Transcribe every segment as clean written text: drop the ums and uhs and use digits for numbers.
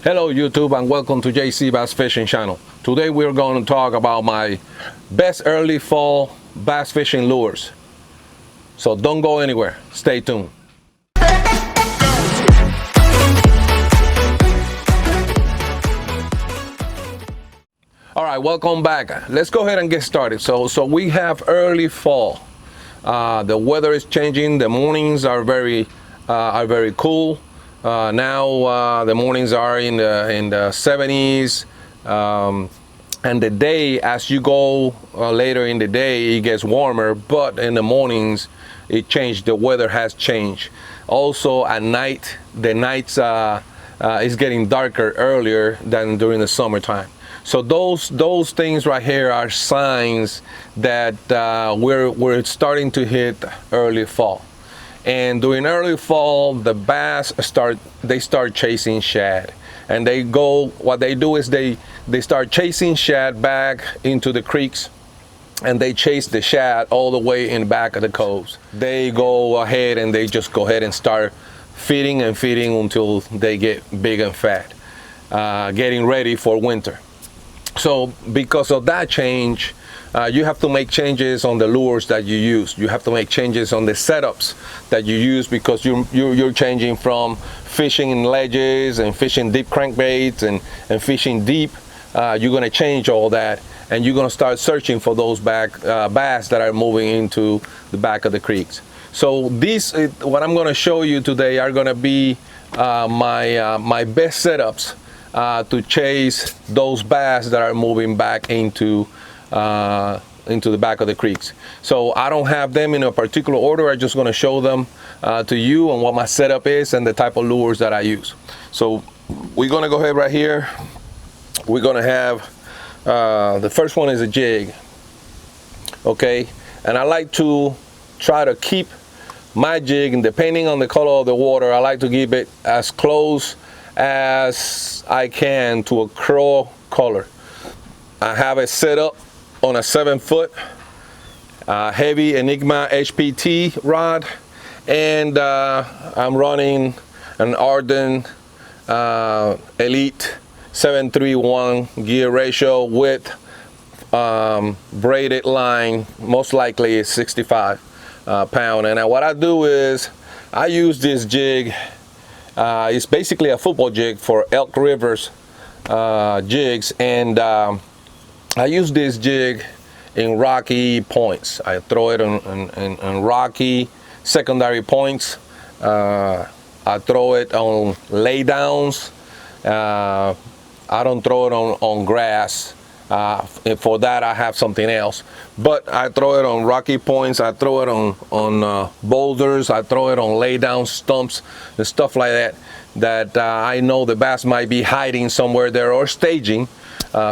Hello YouTube and welcome to JC Bass Fishing Channel. Today we're going to talk about my best early fall bass fishing lures. So don't go anywhere, stay tuned. Alright, welcome back. Let's go ahead and get started. So we have early fall. The weather is changing, the mornings are very cool. Now the mornings are in the 70s, and the day, as you go later in the day, it gets warmer, but in the mornings it changed. The weather has changed. Also at night, the nights is getting darker earlier than during the summertime. So those things right here are signs that we're starting to hit early fall. And during early fall, the bass start chasing shad, and what they do is they start chasing shad back into the creeks, and they chase the shad all the way in the back of the coves. They go ahead and they just go ahead and start feeding and feeding until they get big and fat, getting ready for winter. So because of that change, you have to make changes on the lures that you use. You have to make changes on the setups that you use, because you're changing from fishing in ledges and fishing deep crankbaits and fishing deep. You're going to change all that, and you're going to start searching for those bass that are moving into the back of the creeks. So what I'm going to show you today are going to be my best setups to chase those bass that are moving back into the back of the creeks. So I don't have them in a particular order. I'm just going to show them to you and what my setup is and the type of lures that I use. So we're going to go ahead right here. We're going to have the first one is a jig, okay, and I like to try to keep my jig, and depending on the color of the water, I like to keep it as close as I can to a crow color. I have it set up on a 7-foot heavy Enigma HPT rod, and I'm running an Arden Elite 731 gear ratio with braided line. Most likely it's 65 pound. And what I do is I use this jig. It's basically a football jig for Elk Rivers jigs, and I use this jig in rocky points. I throw it on rocky secondary points. I throw it on laydowns. I don't throw it on grass. For that I have something else. But I throw it on rocky points. I throw it on boulders. I throw it on laydown stumps and stuff like that. That I know the bass might be hiding somewhere there or staging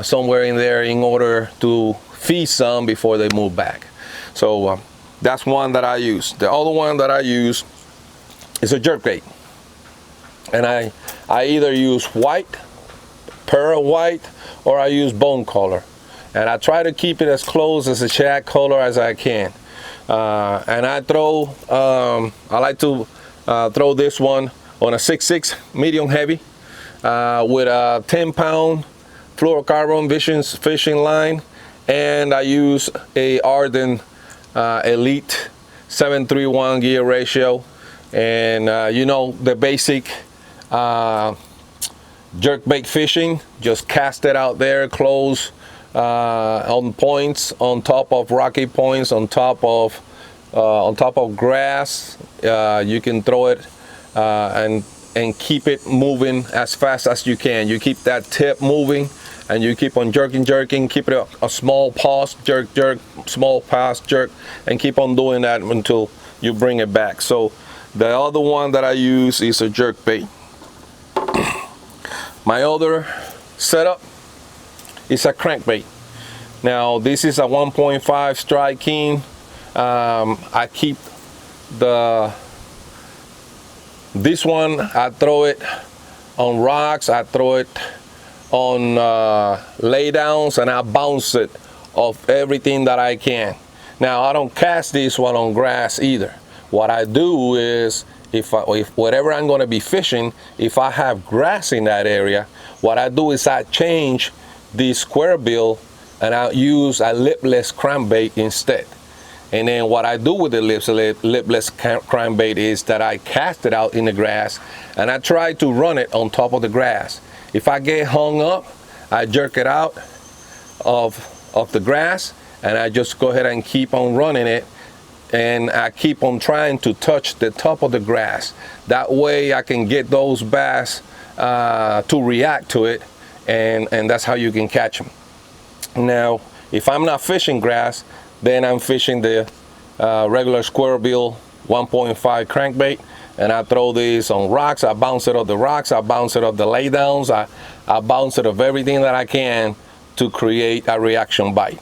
somewhere in there in order to feed some before they move back. So that's one that I use. The other one that I use is a jerkbait, and I either use white, pearl white, or I use bone color, and I try to keep it as close as a shad color as I can. And I like to throw this one on a 6.6 medium heavy with a 10-pound fluorocarbon fishing line, and I use a Arden Elite 731 gear ratio, and you know the basic jerkbait fishing. Just cast it out there close on points, on top of rocky points, on top of grass. You can throw it and keep it moving as fast as you can. You keep that tip moving, and you keep on jerking, keep it a small pause, jerk, small pause, jerk, and keep on doing that until you bring it back. So the other one that I use is a jerkbait. My other setup is a crankbait. Now this is a 1.5 strike king. I keep this one, I throw it on rocks, I throw it on laydowns, and I bounce it off everything that I can. Now I don't cast this one on grass either. What I do is if whatever I'm going to be fishing, if I have grass in that area, what I do is I change the square bill and I use a lipless crankbait instead. And then what I do with the lipless crankbait is that I cast it out in the grass and I try to run it on top of the grass. If I get hung up, I jerk it out of the grass and I just go ahead and keep on running it, and I keep on trying to touch the top of the grass. That way I can get those bass to react to it, and that's how you can catch them. Now, if I'm not fishing grass, then I'm fishing the regular square bill 1.5 crankbait, and I throw these on rocks. I bounce it off the rocks, I bounce it off the laydowns, I bounce it off everything that I can to create a reaction bite.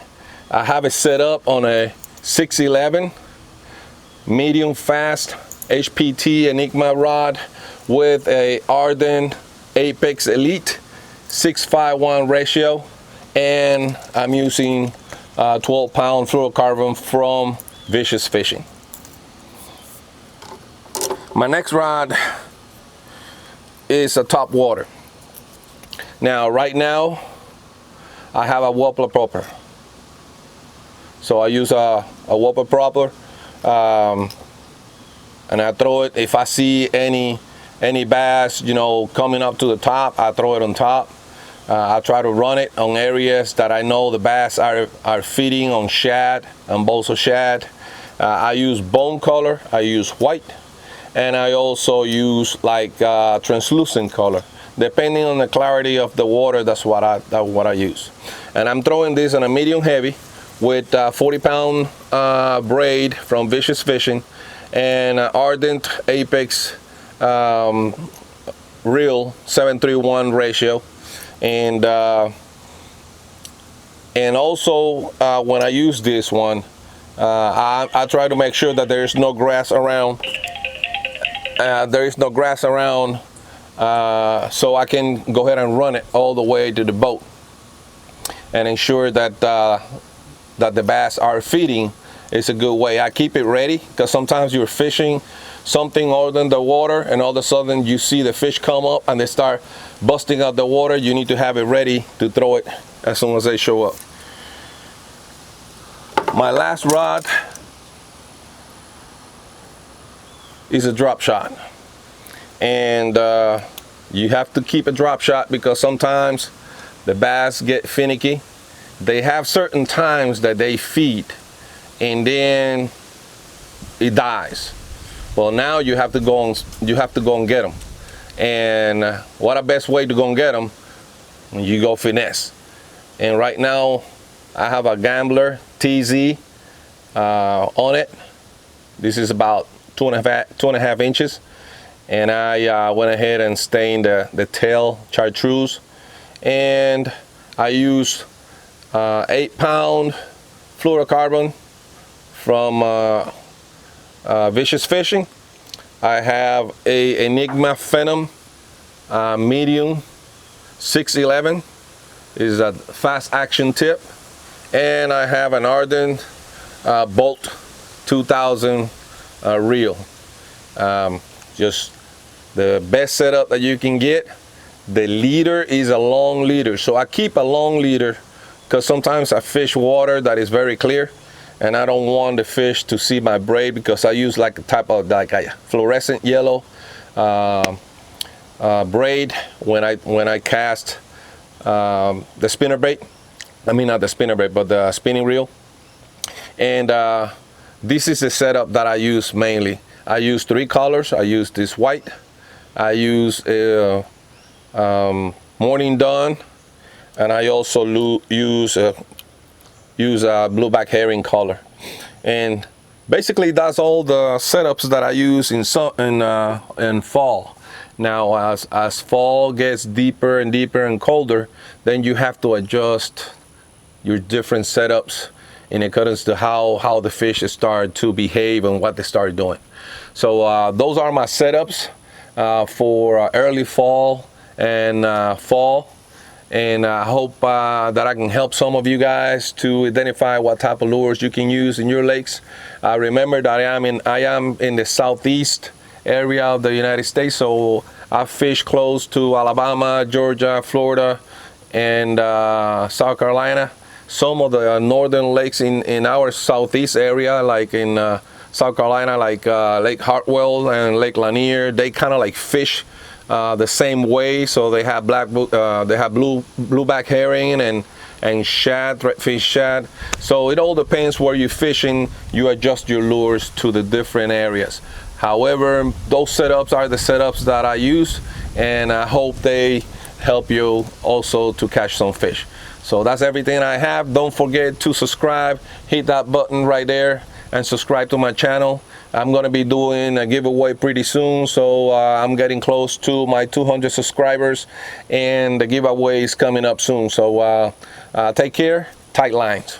I have it set up on a 611 medium fast HPT Enigma rod with a Arden Apex Elite 6:1 ratio, and I'm using 12-pound fluorocarbon from Vicious Fishing. My next rod is a Topwater. Now, right now, I have a Wobbler Proper. So I use a Wobbler Proper, and I throw it. If I see any bass, you know, coming up to the top, I throw it on top. I try to run it on areas that I know the bass are feeding on shad and balsa shad. I use bone color, I use white, and I also use like translucent color. Depending on the clarity of the water, that's what I use. And I'm throwing this on a medium heavy with 40-pound braid from Vicious Fishing and Ardent Apex reel 7:1 ratio. And also when I use this one, I try to make sure that there is no grass around. So I can go ahead and run it all the way to the boat and ensure that that the bass are feeding. Is a good way. I keep it ready because sometimes you're fishing something other than the water and all of a sudden you see the fish come up and they start busting out the water. You need to have it ready to throw it as soon as they show up. My last rod is a Dropshot, and you have to keep a Dropshot because sometimes the bass get finicky. They have certain times that they feed and then it dies. Well, now you have to go and get them. And what a best way to go and get them? You go finesse. And right now I have a Gambler TZ on it. This is about 2.5 inches, and I went ahead and stained the tail chartreuse, and I used 8-pound fluorocarbon from Vicious Fishing. I have a Enigma Phenom medium 611, is a fast action tip, and I have an Arden Bolt 2000 reel. Just the best setup that you can get. The leader is a long leader, so I keep a long leader because sometimes I fish water that is very clear and I don't want the fish to see my braid, because I use like a type of like a fluorescent yellow braid when I cast the spinnerbait. I mean, not the spinnerbait, but the spinning reel. And this is the setup that I use mainly. I use 3 colors. I use this white, I use Morning Dawn, and I also use blueback herring color. And basically that's all the setups that I use in fall. Now as fall gets deeper and deeper and colder, then you have to adjust your different setups in accordance to how the fish start to behave and what they start doing. So those are my setups for early fall and fall. And I hope that I can help some of you guys to identify what type of lures you can use in your lakes. Remember that I am in the southeast area of the United States, so I fish close to Alabama, Georgia, Florida, and South Carolina. Some of the northern lakes in our southeast area, like in South Carolina, like Lake Hartwell and Lake Lanier, they kind of like fish the same way. So they have blueback herring and shad, threadfish shad. So it all depends where you're fishing. You adjust your lures to the different areas. However, those setups are the setups that I use, and I hope they help you also to catch some fish. So that's everything I have. Don't forget to subscribe, hit that button right there, and subscribe to my channel. I'm gonna be doing a giveaway pretty soon, so I'm getting close to my 200 subscribers, and the giveaway is coming up soon. So take care, tight lines.